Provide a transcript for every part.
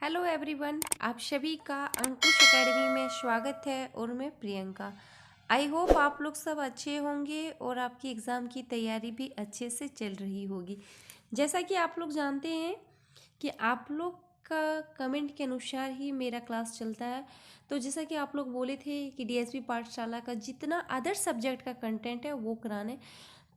Hello everyone, आप सभी का अंकुश एकेडमी में स्वागत है और मैं प्रियंका। आई होप आप लोग सब अच्छे होंगे और आपकी एग्ज़ाम की तैयारी भी अच्छे से चल रही होगी। जैसा कि आप लोग जानते हैं कि आप लोग का कमेंट के अनुसार ही मेरा क्लास चलता है। तो जैसा कि आप लोग बोले थे कि डीएसपी पाठशाला का जितना अदर सब्जेक्ट का कंटेंट है वो कराने,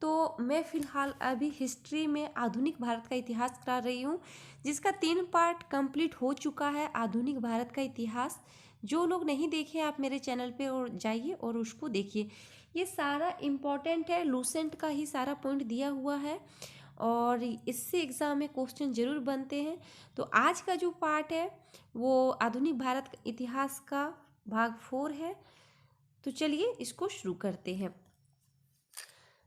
तो मैं फ़िलहाल अभी हिस्ट्री में आधुनिक भारत का इतिहास करा रही हूँ, जिसका 3 पार्ट कंप्लीट हो चुका है। आधुनिक भारत का इतिहास जो लोग नहीं देखे आप मेरे चैनल पे और जाइए और उसको देखिए। ये सारा इम्पॉर्टेंट है, लूसेंट का ही सारा पॉइंट दिया हुआ है और इससे एग्ज़ाम में क्वेश्चन ज़रूर बनते हैं। तो आज का जो पार्ट है वो आधुनिक भारत का इतिहास का भाग 4 है। तो चलिए इसको शुरू करते हैं।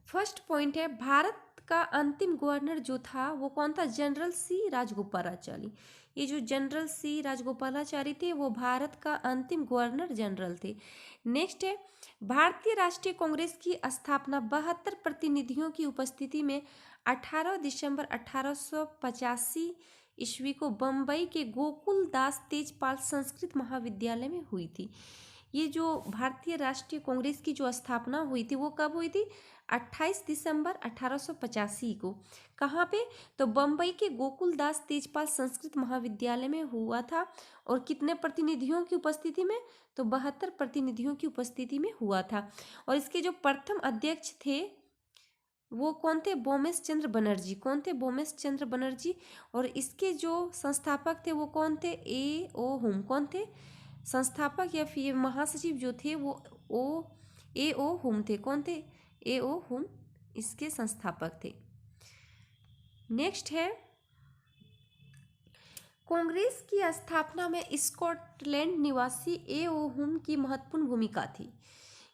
फर्स्ट पॉइंट है, भारत का अंतिम गवर्नर जो था वो कौन था? जनरल सी राजगोपालाचारी। ये जो जनरल सी राजगोपालाचारी थे वो भारत का अंतिम गवर्नर जनरल थे। नेक्स्ट है, भारतीय राष्ट्रीय कांग्रेस की स्थापना 72 प्रतिनिधियों की उपस्थिति में 18 दिसंबर 1885 ईस्वी को बम्बई के गोकुल दास तेजपाल संस्कृत महाविद्यालय में हुई थी। ये जो भारतीय राष्ट्रीय कांग्रेस की जो स्थापना हुई थी वो कब हुई थी? 28 दिसंबर 1885 को। कहाँ पे? तो बम्बई के गोकुल दास तेजपाल संस्कृत महाविद्यालय में हुआ था। और कितने प्रतिनिधियों की उपस्थिति में? तो 72 प्रतिनिधियों की उपस्थिति में हुआ था। और इसके जो प्रथम अध्यक्ष थे वो कौन थे? बोमेश चंद्र बनर्जी। कौन थे? बोमेश चंद्र बनर्जी। और इसके जो संस्थापक थे वो कौन थे? ए ओ हुम। कौन थे? संस्थापक या फिर महासचिव जो थे वो ए ओ हुम थे। कौन थे? ए ओ हुम इसके संस्थापक थे। नेक्स्ट है, कांग्रेस की स्थापना में स्कॉटलैंड निवासी ए ओ हुम की महत्वपूर्ण भूमिका थी।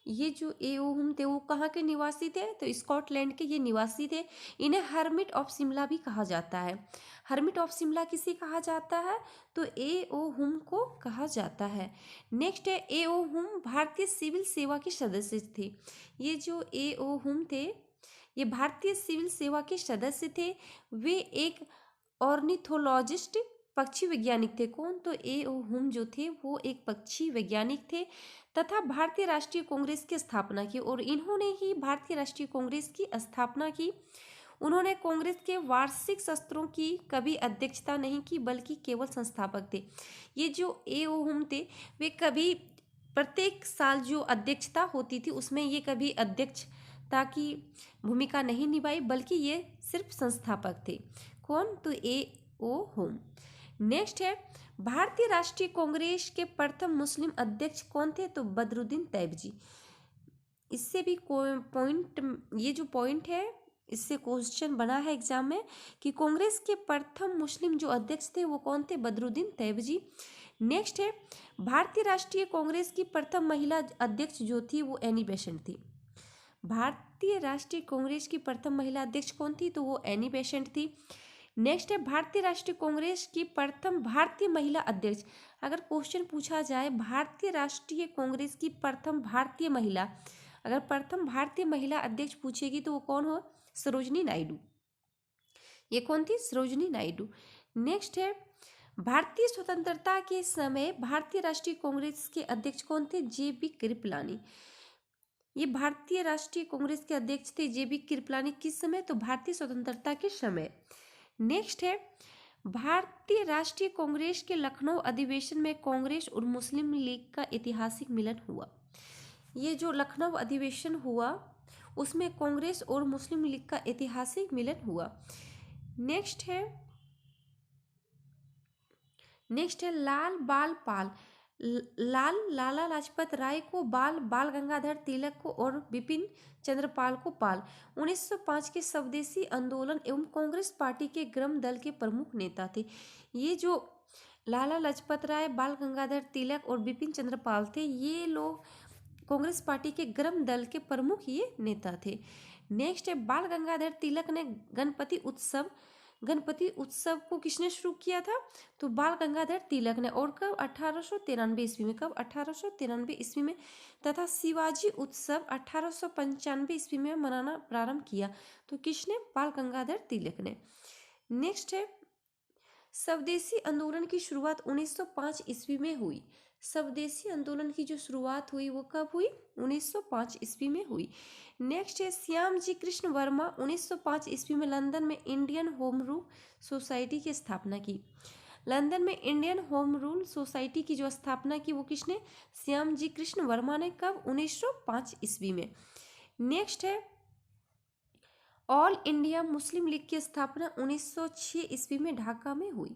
ये जो ए ओ हुम थे वो कहाँ के निवासी थे? तो स्कॉटलैंड के ये निवासी थे। इन्हें हर्मिट ऑफ शिमला भी कहा जाता है। हर्मिट ऑफ शिमला किसे कहा जाता है? तो ए ओ हुम को कहा जाता है। नेक्स्ट है, ए ओ हुम भारतीय सिविल सेवा के सदस्य थे। ये जो ए ओ हुम थे ये भारतीय सिविल सेवा के सदस्य थे। वे एक ऑर्निथोलॉजिस्ट पक्षी वैज्ञानिक थे। कौन? तो ए ओ हुम जो थे वो एक पक्षी वैज्ञानिक थे तथा भारतीय राष्ट्रीय कांग्रेस की स्थापना की। और इन्होंने ही भारतीय राष्ट्रीय कांग्रेस की स्थापना की। उन्होंने कांग्रेस के वार्षिक सत्रों की कभी अध्यक्षता नहीं की बल्कि केवल संस्थापक थे। ये जो ए ओ हुम थे वे कभी प्रत्येक साल जो अध्यक्षता होती थी उसमें ये कभी अध्यक्षता की भूमिका नहीं निभाई बल्कि ये सिर्फ संस्थापक थे। कौन? तो ए ओ हुम। नेक्स्ट है, भारतीय राष्ट्रीय कांग्रेस के प्रथम मुस्लिम अध्यक्ष कौन थे? तो बदरुद्दीन तैयबजी। इससे भी पॉइंट, ये जो पॉइंट है इससे क्वेश्चन बना है एग्जाम में कि कांग्रेस के प्रथम मुस्लिम जो अध्यक्ष थे वो कौन थे? बदरुद्दीन तैयबजी। नेक्स्ट है, भारतीय राष्ट्रीय कांग्रेस की प्रथम महिला अध्यक्ष जो थी वो एनी बेसेंट थी। भारतीय राष्ट्रीय कांग्रेस की प्रथम महिला अध्यक्ष कौन थी? तो वो एनी बेसेंट थी। नेक्स्ट है, भारतीय राष्ट्रीय कांग्रेस की प्रथम भारतीय महिला अध्यक्ष। अगर क्वेश्चन पूछा जाए भारतीय राष्ट्रीय कांग्रेस की प्रथम भारतीय महिला, अगर प्रथम भारतीय महिला अध्यक्ष पूछेगी तो वो कौन हो? सरोजनी नायडू। ये कौन थी? सरोजनी नायडू। नेक्स्ट है, भारतीय स्वतंत्रता के समय भारतीय राष्ट्रीय कांग्रेस के अध्यक्ष कौन थे? J B Kripalani. ये भारतीय राष्ट्रीय कांग्रेस के अध्यक्ष थे जे बी कृपलानी। किस समय? तो भारतीय स्वतंत्रता के समय। नेक्स्ट है, भारतीय राष्ट्रीय कांग्रेस के लखनऊ अधिवेशन में कांग्रेस और मुस्लिम लीग का ऐतिहासिक मिलन हुआ। ये जो लखनऊ अधिवेशन हुआ उसमें कांग्रेस और मुस्लिम लीग का ऐतिहासिक मिलन हुआ। नेक्स्ट है, लाल बाल पाल। लाला लाजपत राय को बाल, बाल गंगाधर तिलक को और बिपिन चंद्रपाल को पाल 1905 के स्वदेशी आंदोलन एवं कांग्रेस पार्टी के ग्राम दल के प्रमुख नेता थे। ये जो लाला लाजपत राय, बाल गंगाधर तिलक और बिपिन चंद्रपाल थे ये लोग कांग्रेस पार्टी के ग्राम दल के प्रमुख ये नेता थे। नेक्स्ट है, बाल गंगाधर तिलक ने गणपति उत्सव को किसने शुरू किया था? तो बाल गंगाधर तिलक ने। और कब? 1893 ईस्वी में। कब? 1893 ईस्वी में। तथा शिवाजी उत्सव 1895 ईस्वी में मनाना प्रारंभ किया। तो किसने? बाल गंगाधर तिलक ने। नेक्स्ट है, स्वदेशी आंदोलन की शुरुआत 1905 ईस्वी में हुई। स्वदेशी आंदोलन की जो शुरुआत हुई वो कब हुई? 1905 ईस्वी में हुई। नेक्स्ट है श्यामजी कृष्ण वर्मा, 1905 ईस्वी में लंदन में इंडियन होम रूल सोसाइटी की स्थापना की। लंदन में इंडियन होम रूल सोसाइटी की जो स्थापना की वो किसने? श्यामजी कृष्ण वर्मा ने। कब? 1905 ईस्वी में। नेक्स्ट है ऑल इंडिया मुस्लिम लीग की स्थापना 1906 ईस्वी में ढाका में हुई।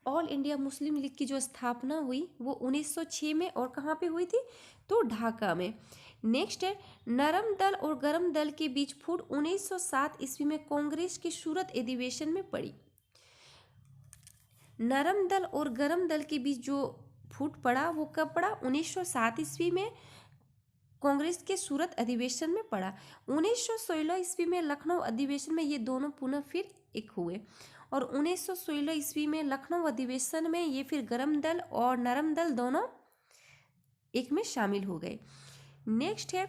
ऑल इंडिया मुस्लिम लीग की जो स्थापना हुई वो 1906 में, और कहाँ पे हुई थी? तो ढाका में। नेक्स्ट है नरम दल और गरम दल के बीच फूट 1907 ईस्वी में कांग्रेस के सूरत अधिवेशन में पड़ी। नरम दल और गरम दल के बीच जो फूट पड़ा वो कब पड़ा? 1907 ईस्वी में कांग्रेस के सूरत अधिवेशन में पड़ा। 1916 ईस्वी में लखनऊ अधिवेशन में ये दोनों पुनः फिर एक हुए, और 1916 ईस्वी में लखनऊ अधिवेशन में ये फिर गरम दल और नरम दल दोनों एक में शामिल हो गए। नेक्स्ट है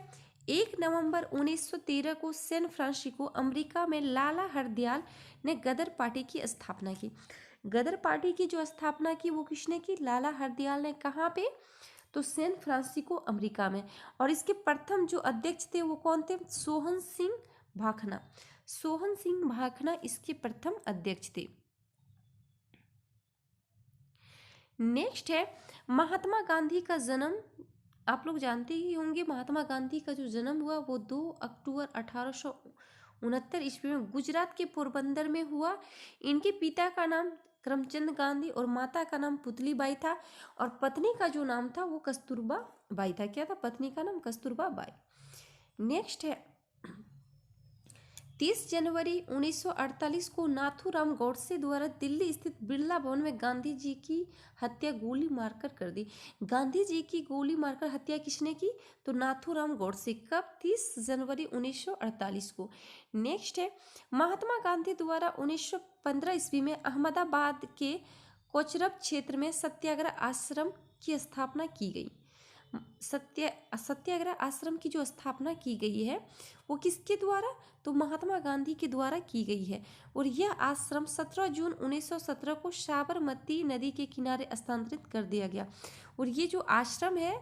1 नवंबर 1913 को सैन फ्रांसिस्को अमेरिका में लाला हरदयाल ने गदर पार्टी की स्थापना की। गदर पार्टी की जो स्थापना की वो किसने की? लाला हरदयाल ने। कहाँ पे? तो सैन फ्रांसिस्को अमेरिका में। और इसके प्रथम जो अध्यक्ष थे वो कौन थे? सोहन सिंह भाखना। सोहन सिंह भाखना इसके प्रथम अध्यक्ष थे। नेक्स्ट है महात्मा गांधी का जन्म। आप लोग जानते ही होंगे महात्मा गांधी का जो जन्म हुआ वो 2 अक्टूबर 1869 ईस्वी में गुजरात के पोरबंदर में हुआ। इनके पिता का नाम करमचंद गांधी और माता का नाम पुतली बाई था, और पत्नी का जो नाम था वो कस्तूरबा बाई था। क्या था? पत्नी का नाम कस्तूरबा बाई। नेक्स्ट है 30 जनवरी 1948 को नाथूराम गौडसे द्वारा दिल्ली स्थित बिरला भवन में गांधी जी की हत्या गोली मारकर कर दी। गांधी जी की गोली मारकर हत्या किसने की? तो नाथूराम गौडसे। कब? 30 जनवरी 1948 को। नेक्स्ट है महात्मा गांधी द्वारा 1915 ईस्वी में अहमदाबाद के कोचरब क्षेत्र में सत्याग्रह आश्रम की स्थापना की गई। सत्याग्रह आश्रम की जो स्थापना की गई है वो किसके द्वारा? तो महात्मा गांधी के द्वारा की गई है। और यह आश्रम 17 जून 1917 को साबरमती नदी के किनारे स्थानांतरित कर दिया गया। और ये जो आश्रम है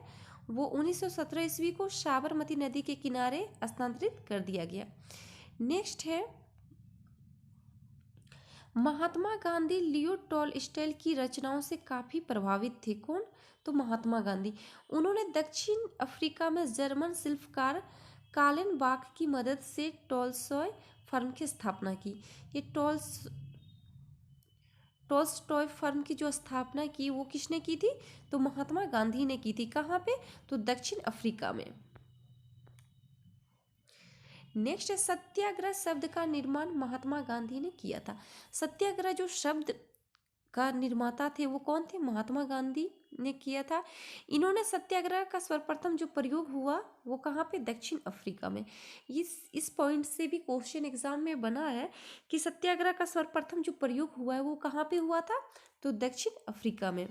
वो 1917 ईस्वी को साबरमती नदी के किनारे स्थानांतरित कर दिया गया। नेक्स्ट है महात्मा गांधी लियो टॉलस्टॉय की रचनाओं से काफी प्रभावित थे। कौन? तो महात्मा गांधी। उन्होंने दक्षिण अफ्रीका में जर्मन शिल्पकार कालेनबाख की मदद से टॉलस्टॉय फर्म की स्थापना की। ये टॉलस्टॉय फर्म की जो स्थापना की वो किसने की थी? तो महात्मा गांधी ने की थी। कहाँ पे? तो दक्षिण अफ्रीका में। नेक्स्ट है सत्याग्रह शब्द का निर्माण महात्मा गांधी ने किया था। सत्याग्रह जो शब्द का निर्माता थे वो कौन थे? महात्मा गांधी ने किया था। इन्होंने सत्याग्रह का सर्वप्रथम जो प्रयोग हुआ वो कहाँ पे? दक्षिण अफ्रीका में। इस पॉइंट से भी क्वेश्चन एग्जाम में बना है कि सत्याग्रह का सर्वप्रथम जो प्रयोग हुआ है वो कहाँ पे हुआ था? तो दक्षिण अफ्रीका में।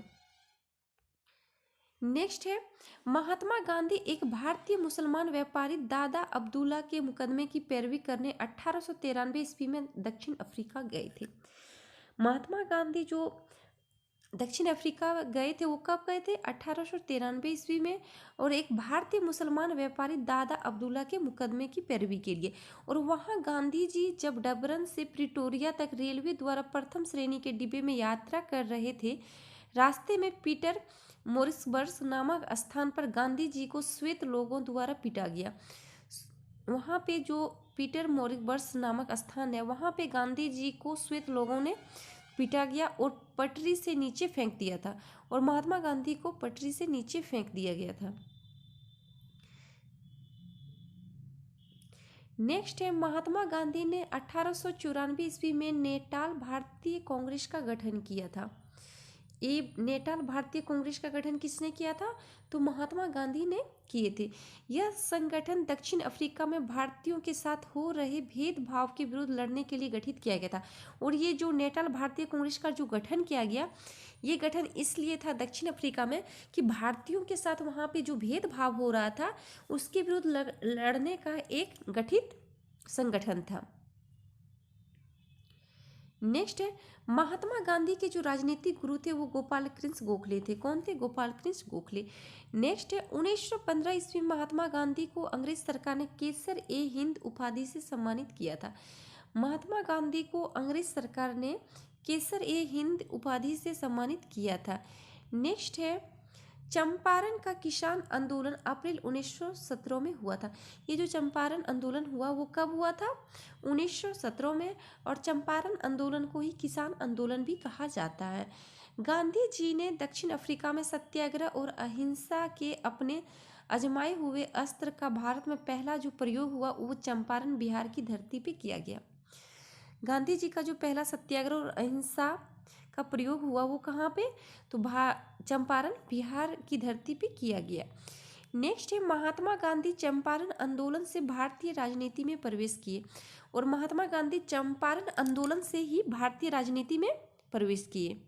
नेक्स्ट है महात्मा गांधी एक भारतीय मुसलमान व्यापारी दादा अब्दुल्ला के मुकदमे की पैरवी करने 1893 ईस्वी में दक्षिण अफ्रीका गए थे। महात्मा गांधी जो दक्षिण अफ्रीका गए थे वो कब गए थे? 1893 ईस्वी में, और एक भारतीय मुसलमान व्यापारी दादा अब्दुल्ला के मुकदमे की पैरवी के लिए। और वहाँ गांधी जी जब डबरन से प्रिटोरिया तक रेलवे द्वारा प्रथम श्रेणी के डिब्बे में यात्रा कर रहे थे, रास्ते में पीटर मोरिसबर्ग नामक स्थान पर गांधी जी को श्वेत लोगों द्वारा पीटा गया। वहाँ पे जो पीटर मोरिसबर्ग नामक स्थान है वहाँ पे गांधी जी को श्वेत लोगों ने पीटा गया और पटरी से नीचे फेंक दिया था, और महात्मा गांधी को पटरी से नीचे फेंक दिया गया था। नेक्स्ट है महात्मा गांधी ने 1894 ईस्वी में नेटाल भारतीय कांग्रेस का गठन किया था। ये नेटाल भारतीय कांग्रेस का गठन किसने किया था? तो महात्मा गांधी ने किए थे। यह संगठन दक्षिण अफ्रीका में भारतीयों के साथ हो रहे भेदभाव के विरुद्ध लड़ने के लिए गठित किया गया था। और ये जो नेटाल भारतीय कांग्रेस का जो गठन किया गया ये गठन इसलिए था दक्षिण अफ्रीका में कि भारतीयों के साथ वहाँ पे जो भेदभाव हो रहा था उसके विरुद्ध लड़ने का एक गठित संगठन था। नेक्स्ट है महात्मा गांधी के जो राजनीतिक गुरु थे वो गोपाल कृष्ण गोखले थे। कौन थे? गोपाल कृष्ण गोखले। नेक्स्ट है 1915 ईस्वी में महात्मा गांधी को अंग्रेज सरकार ने केसर ए हिंद उपाधि से सम्मानित किया था। महात्मा गांधी को अंग्रेज सरकार ने केसर ए हिंद उपाधि से सम्मानित किया था। नेक्स्ट है चंपारण का किसान आंदोलन अप्रैल 1917 में हुआ था। ये जो चंपारण आंदोलन हुआ वो कब हुआ था? 1917 में। और चंपारण आंदोलन को ही किसान आंदोलन भी कहा जाता है। गांधी जी ने दक्षिण अफ्रीका में सत्याग्रह और अहिंसा के अपने आजमाए हुए अस्त्र का भारत में पहला जो प्रयोग हुआ वो चंपारण बिहार की धरती पे किया गया। गांधी जी का जो पहला सत्याग्रह और अहिंसा का प्रयोग हुआ वो कहाँ पे? तो चंपारण बिहार की धरती पे किया गया। नेक्स्ट है महात्मा गांधी चंपारण आंदोलन से भारतीय राजनीति में प्रवेश किए। और महात्मा गांधी चंपारण आंदोलन से ही भारतीय राजनीति में प्रवेश किए।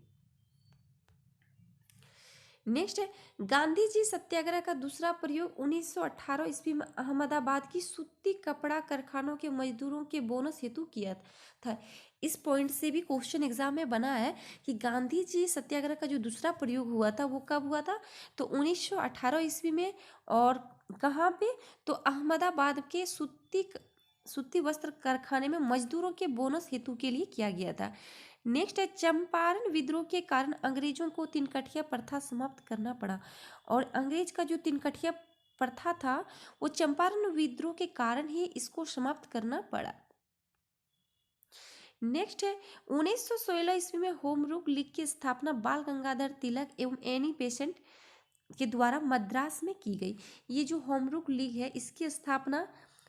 नेक्स्ट है गांधी जी सत्याग्रह का दूसरा प्रयोग 1918 ईस्वी में अहमदाबाद की सूती कपड़ा कारखानों के मजदूरों के बोनस हेतु किया था। इस पॉइंट से भी क्वेश्चन एग्जाम में बना है कि गांधी जी सत्याग्रह का जो दूसरा प्रयोग हुआ था वो कब हुआ था? तो 1918 ईस्वी में। और कहाँ पे? तो अहमदाबाद के सूती वस्त्र कारखाने में मजदूरों के बोनस हेतु के लिए किया गया था। नेक्स्ट है चंपारण विद्रोह के कारण अंग्रेजों को तिनकठिया प्रथा समाप्त करना पड़ा। और अंग्रेज का जो तिनकठिया प्रथा था वो चंपारण विद्रोह के कारण ही इसको समाप्त करना पड़ा। नेक्स्ट है 1916 ईस्वी में होम रूल लीग की स्थापना बाल गंगाधर तिलक एवं एनी बेसेंट के द्वारा मद्रास में की गई। ये जो होम रूल लीग है इसकी स्थापना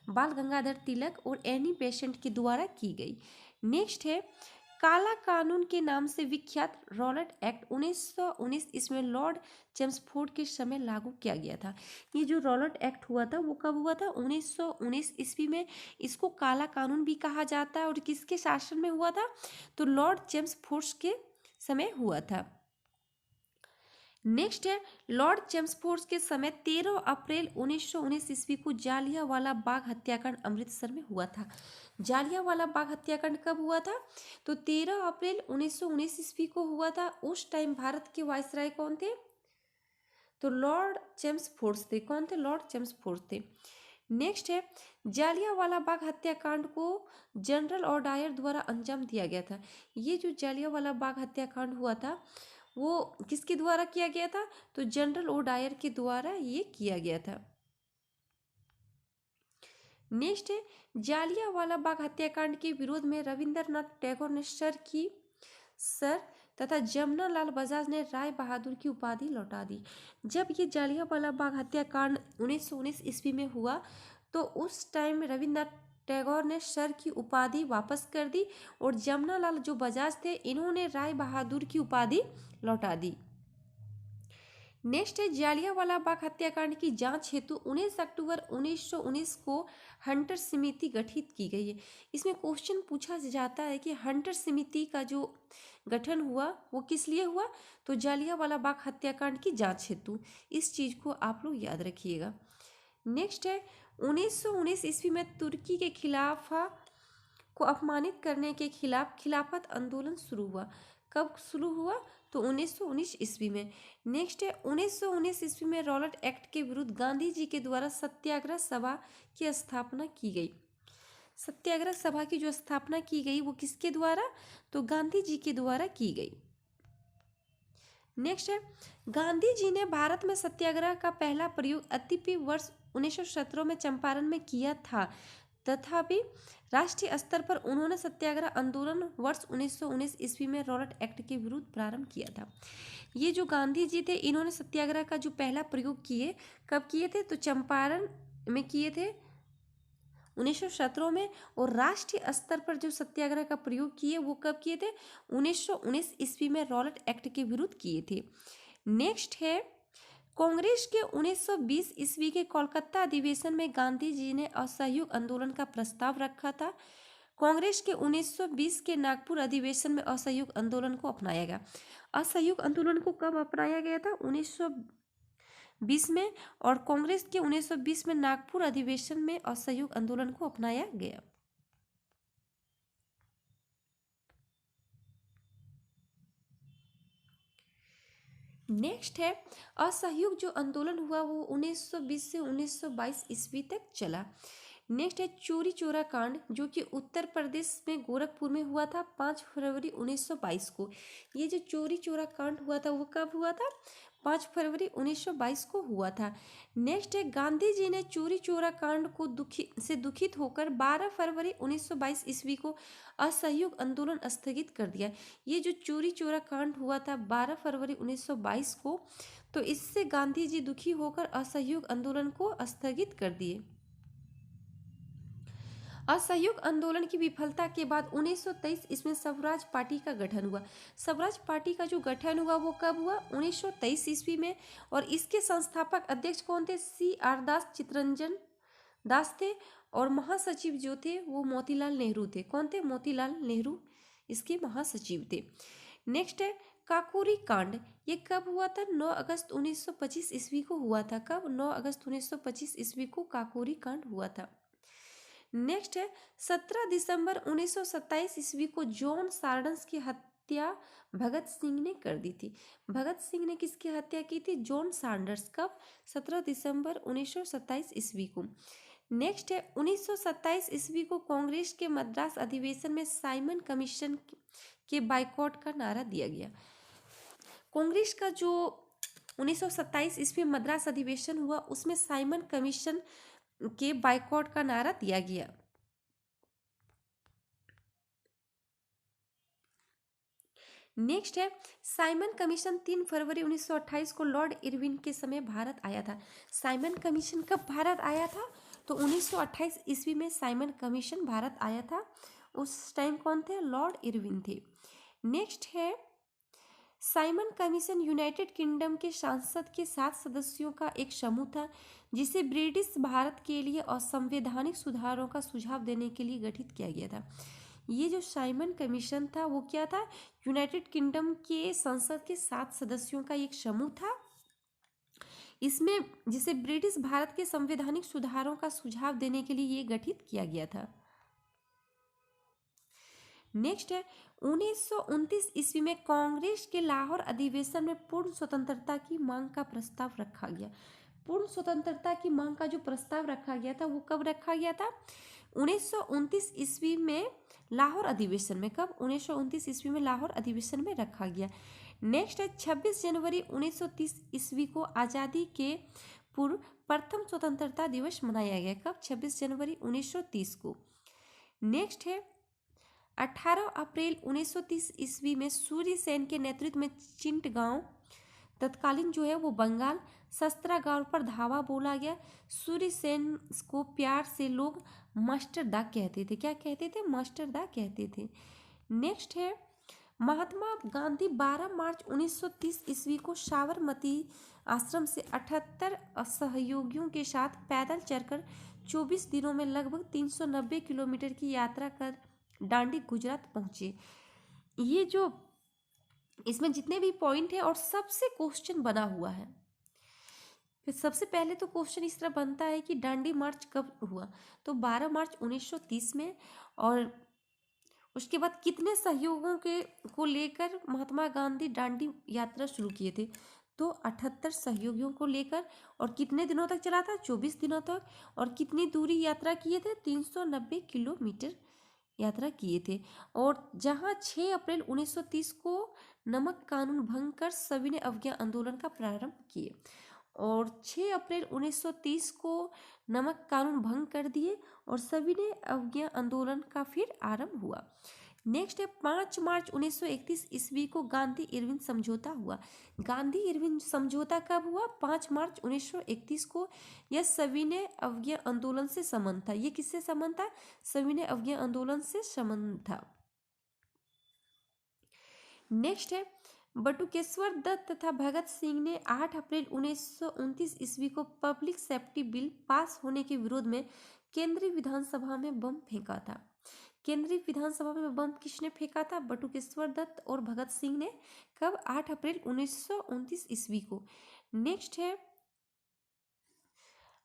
बाल गंगाधर तिलक और एनी बेसेंट के द्वारा की गई। नेक्स्ट है काला कानून के नाम से विख्यात रॉलेट एक्ट 1919 इसमें लॉर्ड चेम्सफोर्ड के समय लागू किया गया था। ये जो रॉलेट एक्ट हुआ था वो कब हुआ था? 1919 ईस्वी में। इसको काला कानून भी कहा जाता है। और किसके शासन में हुआ था? तो लॉर्ड चेम्सफोर्ड के समय हुआ था। नेक्स्ट है लॉर्ड चेम्सफोर्ड के समय 13 अप्रैल 1919 ईस्वी को जालियांवाला बाग हत्याकांड अमृतसर में हुआ था। जालियांवाला बाग हत्याकांड कब हुआ था? तो 13 अप्रैल 1919 ईस्वी को हुआ था। उस टाइम भारत के वायसराय कौन थे? तो लॉर्ड चेम्सफोर्ड थे। कौन थे? लॉर्ड चेम्सफोर्ड थे। नेक्स्ट है जालियांवाला बाग हत्याकांड को जनरल ओडायर द्वारा अंजाम दिया गया था। ये जो जालियांवाला बाग हत्याकांड हुआ था वो किसके द्वारा किया गया था? तो जनरल ओडायर के द्वारा ये किया गया था। नेक्स्ट है जालियांवाला बाग हत्याकांड के विरोध में रविंद्रनाथ टैगोर ने सर तथा जमनालाल बजाज ने राय बहादुर की उपाधि लौटा दी। जब ये जालियांवाला बाग हत्याकांड 1919 ईस्वी में हुआ तो उस टाइम रविंद्रनाथ टैगोर ने सर की उपाधि वापस कर दी और जमनालाल जो बजाज थे इन्होंने राय बहादुर की उपाधि लौटा दी। नेक्स्ट है जालियांवाला बाग हत्याकांड की जांच हेतु 19 अक्टूबर 1919 को हंटर समिति गठित की गई है। इसमें क्वेश्चन पूछा जाता है कि हंटर समिति का जो गठन हुआ वो किस लिए हुआ? तो जालियांवाला बाग हत्याकांड की जांच हेतु। इस चीज को आप लोग याद रखिएगा। नेक्स्ट है 1919 ईस्वी में तुर्की के खिलाफा को अपमानित करने के खिलाफ खिलाफत आंदोलन शुरू हुआ। कब शुरू हुआ? तो 1919 ईस्वी में। नेक्स्ट है 1919 ईस्वी में रॉलेट एक्ट के विरुद्ध गांधी जी के द्वारा सत्याग्रह सभा की स्थापना की गई। सत्याग्रह सभा की जो स्थापना की गई वो किसके द्वारा? तो गांधी जी के द्वारा की गई। नेक्स्ट है गांधी जी ने भारत में सत्याग्रह का पहला प्रयोग अतिपि वर्ष 1917 में चंपारण में किया था। तथापि राष्ट्रीय स्तर पर उन्होंने सत्याग्रह आंदोलन वर्ष 1919 ईस्वी में रॉलेट एक्ट के विरुद्ध प्रारंभ किया था। ये जो गांधी जी थे इन्होंने सत्याग्रह का जो पहला प्रयोग किए कब किए थे? तो चंपारण में किए थे 1917 में। और राष्ट्रीय स्तर पर जो सत्याग्रह का प्रयोग किए वो कब किए थे? 1919 ईस्वी में रॉलेट एक्ट के विरुद्ध किए थे। नेक्स्ट है कांग्रेस के 1920 ईस्वी के कोलकाता अधिवेशन में गांधी जी ने असहयोग आंदोलन का प्रस्ताव रखा था। कांग्रेस के 1920 के नागपुर अधिवेशन में असहयोग आंदोलन को अपनाया गया। असहयोग आंदोलन को कब अपनाया गया था? 1920 में। और कांग्रेस के 1920 में नागपुर अधिवेशन में असहयोग आंदोलन को अपनाया गया। नेक्स्ट है असहयोग जो आंदोलन हुआ वो 1920 से 1922 ईस्वी तक चला। नेक्स्ट है चोरी चोरा कांड जो कि उत्तर प्रदेश में गोरखपुर में हुआ था 5 फरवरी 1922 को। ये जो चोरी चोरा कांड हुआ था वो कब हुआ था? 5 फरवरी 1922 को हुआ था। नेक्स्ट है गांधी जी ने चोरी चोरा कांड को दुखित होकर 12 फरवरी 1922 ईस्वी को असहयोग आंदोलन स्थगित कर दिया। ये जो चोरी चोरा कांड हुआ था 12 फरवरी 1922 को, तो इससे गांधी जी दुखी होकर असहयोग आंदोलन को स्थगित कर दिए। असहयोग आंदोलन की विफलता के बाद 1923 इसमें स्वराज पार्टी का गठन हुआ। स्वराज पार्टी का जो गठन हुआ वो कब हुआ? 1923 ईस्वी में। और इसके संस्थापक अध्यक्ष कौन थे? CR दास, चित्तरंजन दास थे। और महासचिव जो थे वो मोतीलाल नेहरू थे। कौन थे? मोतीलाल नेहरू इसके महासचिव थे। नेक्स्ट है काकोरी कांड। ये कब हुआ था? 9 अगस्त 1925 ईस्वी को हुआ था। कब? 9 अगस्त 1925 ईस्वी को काकोरी कांड हुआ था। नेक्स्ट है 17 दिसंबर 1927 ईस्वी को जॉन सार्डन्स की हत्या भगत सिंह ने कर दी थी। भगत सिंह ने किसकी हत्या की थी? जॉन सार्डन्स। कब? 17 दिसंबर 1927 ईस्वी को। नेक्स्ट है 1927 ईस्वी को कांग्रेस के मद्रास अधिवेशन में साइमन कमीशन के बाइकॉट का नारा दिया गया। कांग्रेस का जो 1927 ईस्वी मद्रास अधिवेशन हुआ उसमें साइमन कमीशन के बाइकॉट का नारा दिया गया। नेक्स्ट है साइमन कमीशन 3 फरवरी 1928 को लॉर्ड इरविन के समय भारत आया था। साइमन कमीशन कब भारत आया था? तो 1928 ईस्वी में साइमन कमीशन भारत आया था। उस टाइम कौन थे? लॉर्ड इरविन थे। नेक्स्ट है साइमन कमीशन यूनाइटेड किंगडम के सांसद के 7 सदस्यों का एक समूह था जिसे ब्रिटिश भारत के लिए असंवैधानिक सुधारों का सुझाव देने के लिए गठित किया गया था। ये जो साइमन कमीशन था वो क्या था? यूनाइटेड किंगडम के संसद के 7 सदस्यों का एक समूह था इसमें जिसे ब्रिटिश भारत के संवैधानिक सुधारों का सुझाव देने के लिए ये गठित किया गया था। नेक्स्ट है 1929 ईस्वी में कांग्रेस के लाहौर अधिवेशन में पूर्ण स्वतंत्रता की मांग का प्रस्ताव रखा गया। पूर्ण स्वतंत्रता की मांग का जो प्रस्ताव रखा गया था वो कब रखा गया था? 1929 ईस्वी में लाहौर अधिवेशन में। कब? 1929 ईस्वी में लाहौर अधिवेशन में रखा गया। नेक्स्ट है 26 जनवरी 1930 ईस्वी को आज़ादी के पूर्व प्रथम स्वतंत्रता दिवस मनाया गया। कब? 26 जनवरी 1930 को। नेक्स्ट है 18 अप्रैल 1930 ईस्वी में सूर्य सेन के नेतृत्व में चिंटगांव तत्कालीन जो है वो बंगाल शस्त्रागार पर धावा बोला गया। सूर्य सेन को प्यार से लोग मास्टर दा कहते थे। क्या कहते थे? मास्टर दा कहते थे। नेक्स्ट है महात्मा गांधी 12 मार्च 1930 ईस्वी को साबरमती आश्रम से 78 असहयोगियों के साथ पैदल चलकर 24 दिनों में लगभग 390 किलोमीटर की यात्रा कर दांडी गुजरात पहुंचे। ये जो इसमें जितने भी पॉइंट है और सबसे क्वेश्चन बना हुआ है। फिर सबसे पहले तो क्वेश्चन इस तरह बनता है कि दांडी मार्च कब हुआ? तो 12 मार्च 1930 में। और उसके बाद कितने सहयोगों के को लेकर महात्मा गांधी दांडी यात्रा शुरू किए थे? तो 78 सहयोगियों को लेकर। और कितने दिनों तक चला था? 24 दिनों तक। और कितनी दूरी यात्रा किए थे? 390 किलोमीटर यात्रा किए थे। और जहां 6 अप्रैल 1930 को नमक कानून भंग कर सभी ने अवज्ञा आंदोलन का प्रारंभ किए। और 6 अप्रैल 1930 को नमक कानून भंग कर दिए और सभी ने अवज्ञा आंदोलन का फिर आरंभ हुआ। नेक्स्ट है 5 मार्च 1931 ईस्वी को गांधी इरविन समझौता हुआ। गांधी इरविन समझौता कब हुआ? 5 मार्च 1931 को। यह सविनय अवज्ञा आंदोलन से संबंध था। ये किससे संबंध था? सविनय अवज्ञा आंदोलन से संबंध था। नेक्स्ट है बटुकेश्वर दत्त तथा भगत सिंह ने 8 अप्रैल 1929 ईस्वी को पब्लिक सेफ्टी बिल पास होने के विरोध में केंद्रीय विधानसभा में बम फेंका था। केंद्रीय विधानसभा में बम किसने फेंका था? बटुकेश्वर दत्त और भगत सिंह ने। कब? 8 अप्रैल 1929 ईस्वी को। नेक्स्ट है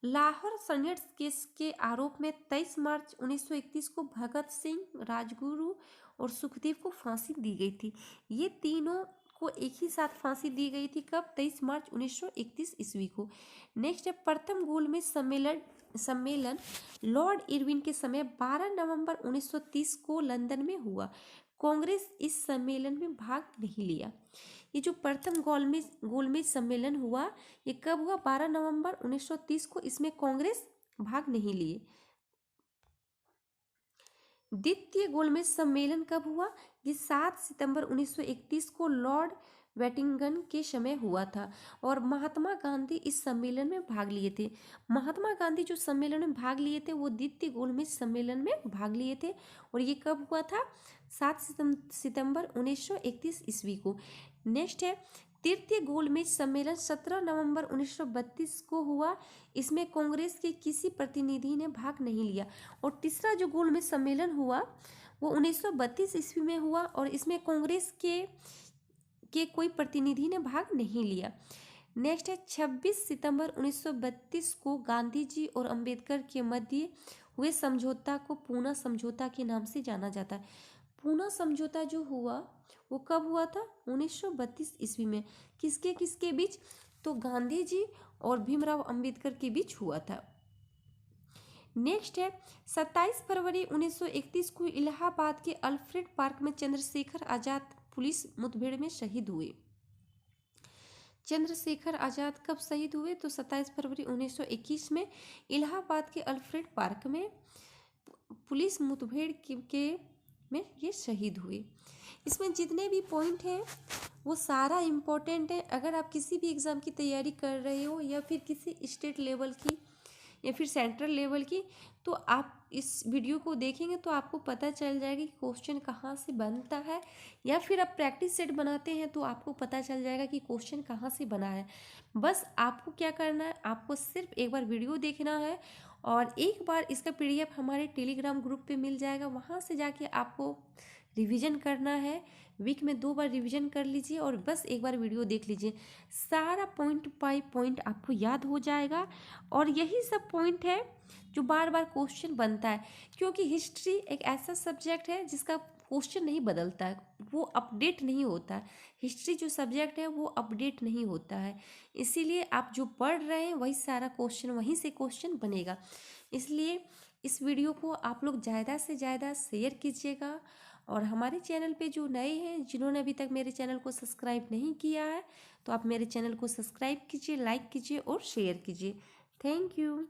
लाहौर संघर्ष केस के आरोप में 23 मार्च 1931 को भगत सिंह, राजगुरु और सुखदेव को फांसी दी गई थी। ये तीनों को एक ही साथ फांसी दी गई थी। कब? 23 मार्च 1931 ईस्वी को। नेक्स्ट है प्रथम गोलमेज सम्मेलन लॉर्ड इरविन के समय 12 नवंबर 1930 को लंदन में हुआ। कांग्रेस इस सम्मेलन में भाग नहीं लिया। ये जो प्रथम गोलमेज सम्मेलन हुआ, ये कब हुआ? 12 नवंबर 1930 को। इसमें कांग्रेस भाग नहीं लिए। द्वितीय गोलमेज सम्मेलन कब हुआ? ये 7 सितंबर 1931 को लॉर्ड वेटिंगटन के समय हुआ था और महात्मा गांधी इस सम्मेलन में भाग लिए थे। महात्मा गांधी जो सम्मेलन में भाग लिए थे वो द्वितीय गोलमेज सम्मेलन में भाग लिए थे और ये कब हुआ था? 7 सितंबर 1931 ईस्वी को। नेक्स्ट है तृतीय गोलमेज सम्मेलन 17 नवंबर 1932 को हुआ। इसमें कांग्रेस के किसी प्रतिनिधि ने भाग नहीं लिया। और तीसरा जो गोलमेज सम्मेलन हुआ वो 1932 ईस्वी में हुआ और इसमें कांग्रेस के कोई प्रतिनिधि ने भाग नहीं लिया। नेक्स्ट है 26 सितंबर 1932 को गांधी जी और अंबेडकर के मध्य हुए समझौता को पूना समझौता के नाम से जाना जाता है। पूना समझौता जो हुआ वो कब हुआ था? 1932 ईस्वी में। किसके किसके बीच? तो गांधी जी और भीमराव अंबेडकर के बीच हुआ था। नेक्स्ट है 27 फरवरी 1931 को इलाहाबाद के अल्फ्रेड पार्क में चंद्रशेखर आजाद पुलिस मुठभेड़ में शहीद हुए। चंद्रशेखर आजाद कब शहीद हुए? तो 27 फरवरी 1921 में इलाहाबाद के अल्फ्रेड पार्क में पुलिस मुठभेड़ में ये शहीद हुए। इसमें जितने भी पॉइंट हैं वो सारा इम्पोर्टेंट है। अगर आप किसी भी एग्ज़ाम की तैयारी कर रहे हो या फिर किसी स्टेट लेवल की या फिर सेंट्रल लेवल की, तो आप इस वीडियो को देखेंगे तो आपको पता चल जाएगा कि क्वेश्चन कहाँ से बनता है, या फिर आप प्रैक्टिस सेट बनाते हैं तो आपको पता चल जाएगा कि क्वेश्चन कहाँ से बना है। बस आपको क्या करना है, आपको सिर्फ एक बार वीडियो देखना है और एक बार इसका PDF हमारे टेलीग्राम ग्रुप पे मिल जाएगा। वहाँ से जाके आपको रिवीजन करना है। वीक में 2 बार रिवीजन कर लीजिए और बस एक बार वीडियो देख लीजिए। सारा पॉइंट बाय पॉइंट आपको याद हो जाएगा और यही सब पॉइंट है जो बार बार क्वेश्चन बनता है, क्योंकि हिस्ट्री एक ऐसा सब्जेक्ट है जिसका क्वेश्चन नहीं बदलता है, वो अपडेट नहीं होता है। हिस्ट्री जो सब्जेक्ट है वो अपडेट नहीं होता है, इसीलिए आप जो पढ़ रहे हैं वही सारा क्वेश्चन, वहीं से क्वेश्चन बनेगा। इसलिए इस वीडियो को आप लोग ज़्यादा से ज़्यादा शेयर कीजिएगा और हमारे चैनल पे जो नए हैं, जिन्होंने अभी तक मेरे चैनल को सब्सक्राइब नहीं किया है, तो आप मेरे चैनल को सब्सक्राइब कीजिए, लाइक कीजिए और शेयर कीजिए। Thank you.